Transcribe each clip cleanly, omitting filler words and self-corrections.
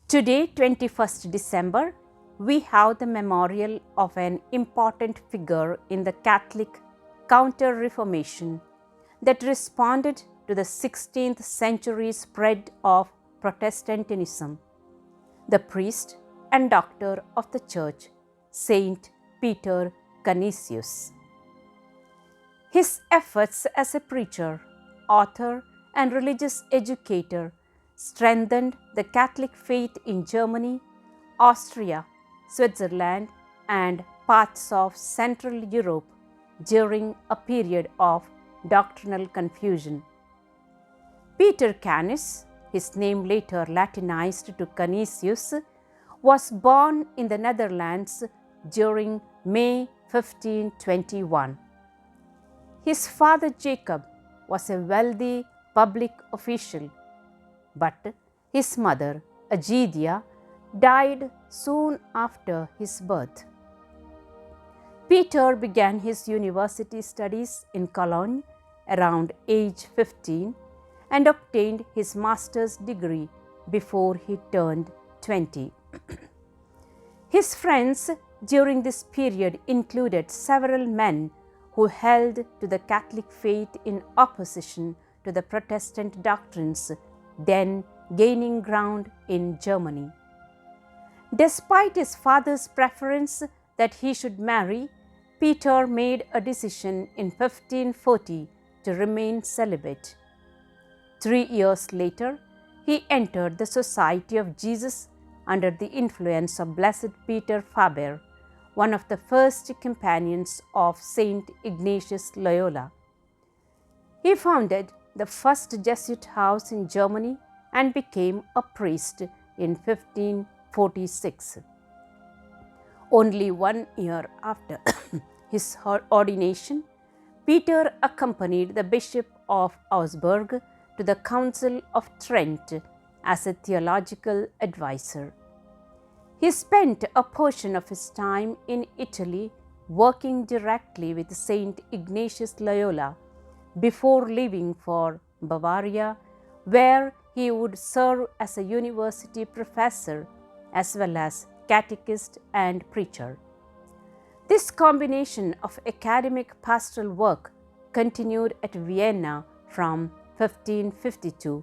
Today, 21st December, we have the memorial of an important figure in the Catholic Counter-Reformation that responded to the 16th century spread of Protestantism, the priest and doctor of the Church, Saint Peter Canisius. His efforts as a preacher, author, and religious educator strengthened the Catholic faith in Germany, Austria, Switzerland, and parts of Central Europe during a period of doctrinal confusion. Peter Canisius, his name later Latinized to Canisius, was born in the Netherlands during May 1521. His father Jacob was a wealthy public official, but his mother Agidia died soon after his birth. Peter began his university studies in Cologne around age 15 and obtained his master's degree before he turned 20. His friends during this period included several men who held to the Catholic faith in opposition to the Protestant doctrines then gaining ground in Germany. Despite his father's preference that he should marry, Peter made a decision in 1540 to remain celibate. 3 years later, he entered the Society of Jesus under the influence of Blessed Peter Faber, one of the first companions of Saint Ignatius Loyola. He founded the first Jesuit house in Germany and became a priest in 1546. Only 1 year after his ordination, Peter accompanied the Bishop of Augsburg to the Council of Trent as a theological advisor. He spent a portion of his time in Italy working directly with Saint Ignatius Loyola before leaving for Bavaria, where he would serve as a university professor as well as catechist and preacher. This combination of academic pastoral work continued at Vienna from 1552,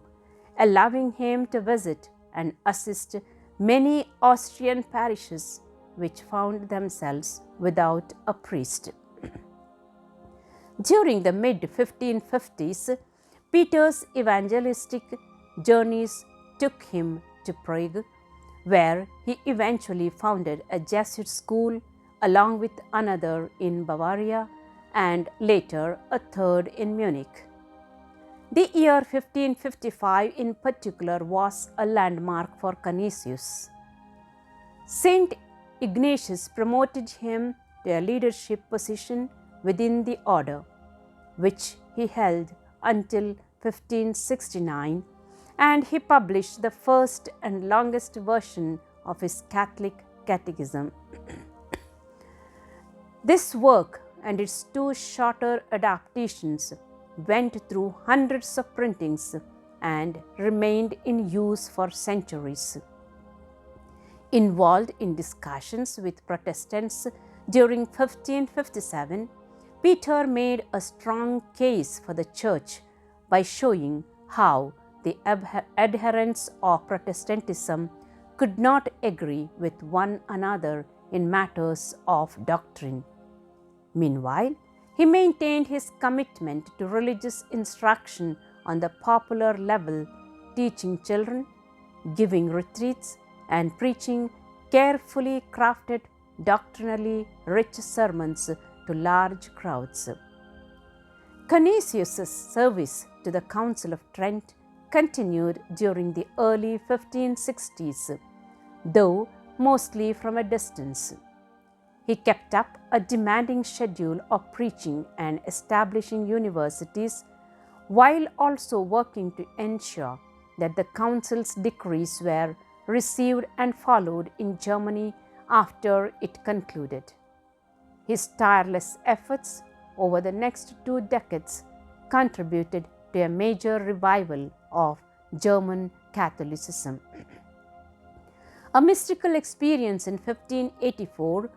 allowing him to visit and assist many Austrian parishes which found themselves without a priest. During the mid-1550s, Peter's evangelistic journeys took him to Prague, where he eventually founded a Jesuit school along with another in Bavaria and later a third in Munich. The year 1555 in particular was a landmark for Canisius. Saint Ignatius promoted him to a leadership position within the order, which he held until 1569, and he published the first and longest version of his Catholic Catechism. This work and its 2 shorter adaptations went through hundreds of printings and remained in use for centuries. Involved in discussions with Protestants during 1557, Peter made a strong case for the Church by showing how the adherents of Protestantism could not agree with one another in matters of doctrine. Meanwhile, he maintained his commitment to religious instruction on the popular level, teaching children, giving retreats, and preaching carefully crafted, doctrinally rich sermons to large crowds. Canisius' service to the Council of Trent continued during the early 1560s, though mostly from a distance. He kept up a demanding schedule of preaching and establishing universities, while also working to ensure that the Council's decrees were received and followed in Germany after it concluded. His tireless efforts over the next 2 decades contributed to a major revival of German Catholicism. A mystical experience in 1584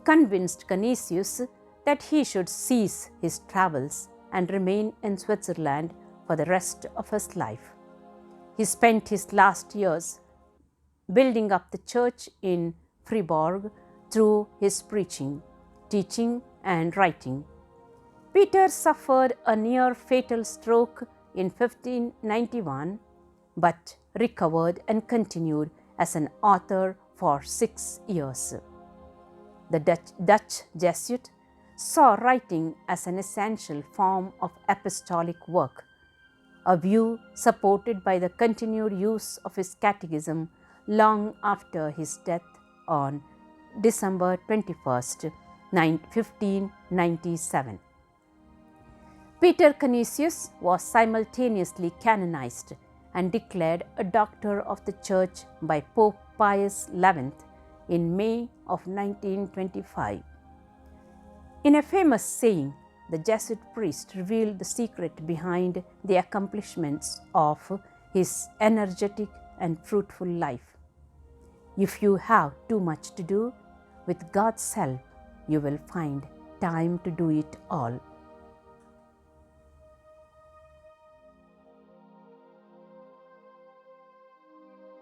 convinced Canisius that he should cease his travels and remain in Switzerland for the rest of his life. He spent his last years building up the church in Fribourg through his preaching, teaching, and writing. Peter suffered a near fatal stroke in 1591, but recovered and continued as an author for 6 years. The Dutch Jesuit saw writing as an essential form of apostolic work, a view supported by the continued use of his catechism long after his death on December 21st, 1597. Peter Canisius was simultaneously canonized and declared a doctor of the Church by Pope Pius XI in May of 1925. In a famous saying, the Jesuit priest revealed the secret behind the accomplishments of his energetic and fruitful life. If you have too much to do, with God's help, you will find time to do it all.